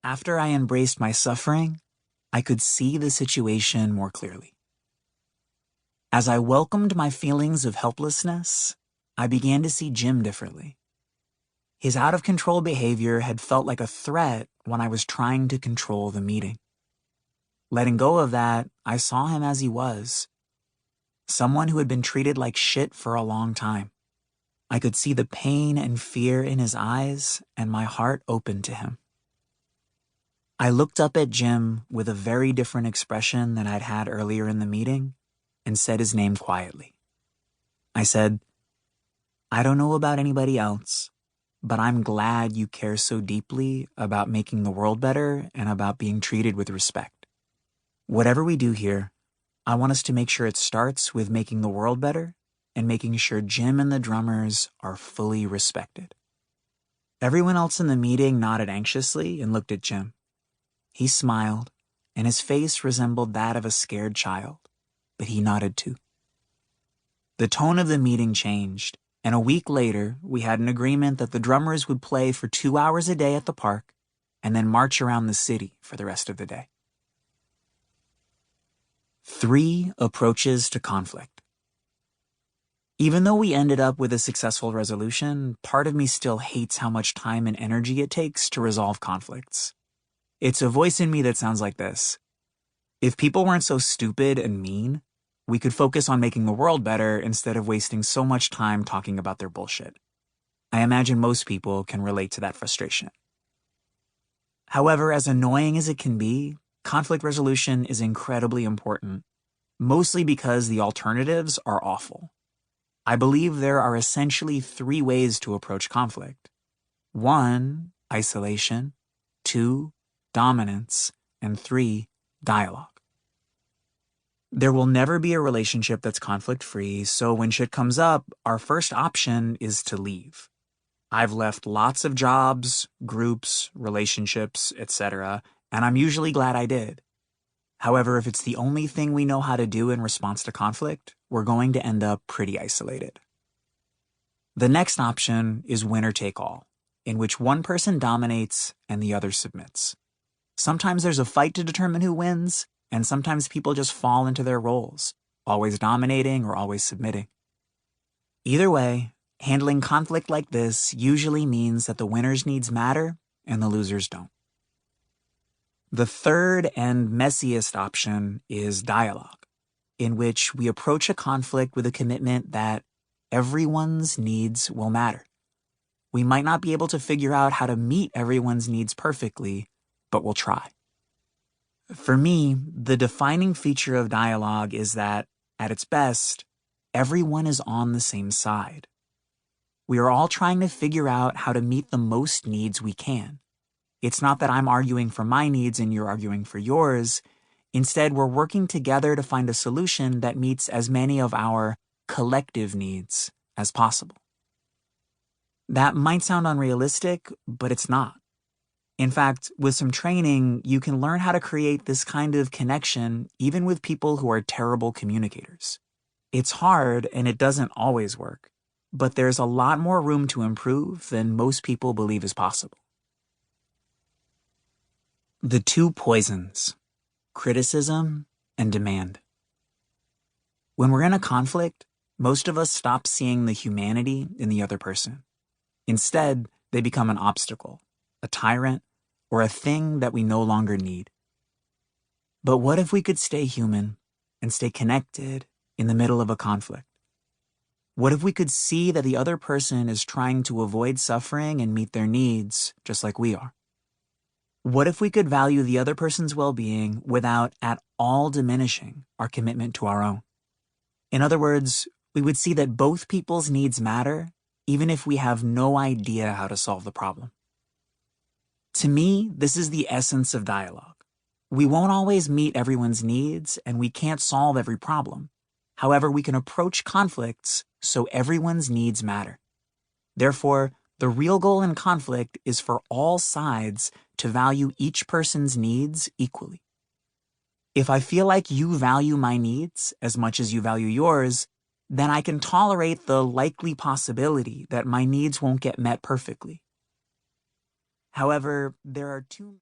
After I embraced my suffering, I could see the situation more clearly. As I welcomed my feelings of helplessness, I began to see Jim differently. His out-of-control behavior had felt like a threat when I was trying to control the meeting. Letting go of that, I saw him as he was. Someone who had been treated like shit for a long time. I could see the pain and fear in his eyes, and my heart opened to him. I looked up at Jim with a very different expression than I'd had earlier in the meeting and said his name quietly. I said, "I don't know about anybody else, but I'm glad you care so deeply about making the world better and about being treated with respect. Whatever we do here, I want us to make sure it starts with making the world better and making sure Jim and the drummers are fully respected." Everyone else in the meeting nodded anxiously and looked at Jim. He smiled, and his face resembled that of a scared child, but he nodded too. The tone of the meeting changed, and a week later, we had an agreement that the drummers would play for 2 hours a day at the park and then march around the city for the rest of the day. 3 approaches to conflict. Even though we ended up with a successful resolution, part of me still hates how much time and energy it takes to resolve conflicts. It's a voice in me that sounds like this: if people weren't so stupid and mean, we could focus on making the world better instead of wasting so much time talking about their bullshit. I imagine most people can relate to that frustration. However, as annoying as it can be, conflict resolution is incredibly important, mostly because the alternatives are awful. I believe there are essentially 3 ways to approach conflict. 1, isolation. 2, dominance. And 3, dialogue. There will never be a relationship that's conflict-free, so when shit comes up, our first option is to leave. I've left lots of jobs, groups, relationships, etc., and I'm usually glad I did. However, if it's the only thing we know how to do in response to conflict, we're going to end up pretty isolated. The next option is winner take all, in which one person dominates and the other submits. Sometimes there's a fight to determine who wins, and sometimes people just fall into their roles, always dominating or always submitting. Either way, handling conflict like this usually means that the winner's needs matter and the losers don't. The third and messiest option is dialogue, in which we approach a conflict with a commitment that everyone's needs will matter. We might not be able to figure out how to meet everyone's needs perfectly, but we'll try. For me, the defining feature of dialogue is that, at its best, everyone is on the same side. We are all trying to figure out how to meet the most needs we can. It's not that I'm arguing for my needs and you're arguing for yours. Instead, we're working together to find a solution that meets as many of our collective needs as possible. That might sound unrealistic, but it's not. In fact, with some training, you can learn how to create this kind of connection even with people who are terrible communicators. It's hard and it doesn't always work, but there's a lot more room to improve than most people believe is possible. The 2 poisons: criticism and demand. When we're in a conflict, most of us stop seeing the humanity in the other person. Instead, they become an obstacle, a tyrant, or a thing that we no longer need. But what if we could stay human and stay connected in the middle of a conflict? What if we could see that the other person is trying to avoid suffering and meet their needs just like we are? What if we could value the other person's well-being without at all diminishing our commitment to our own? In other words, we would see that both people's needs matter, even if we have no idea how to solve the problem. To me, this is the essence of dialogue. We won't always meet everyone's needs, and we can't solve every problem. However, we can approach conflicts so everyone's needs matter. Therefore, the real goal in conflict is for all sides to value each person's needs equally. If I feel like you value my needs as much as you value yours, then I can tolerate the likely possibility that my needs won't get met perfectly. However, there are 2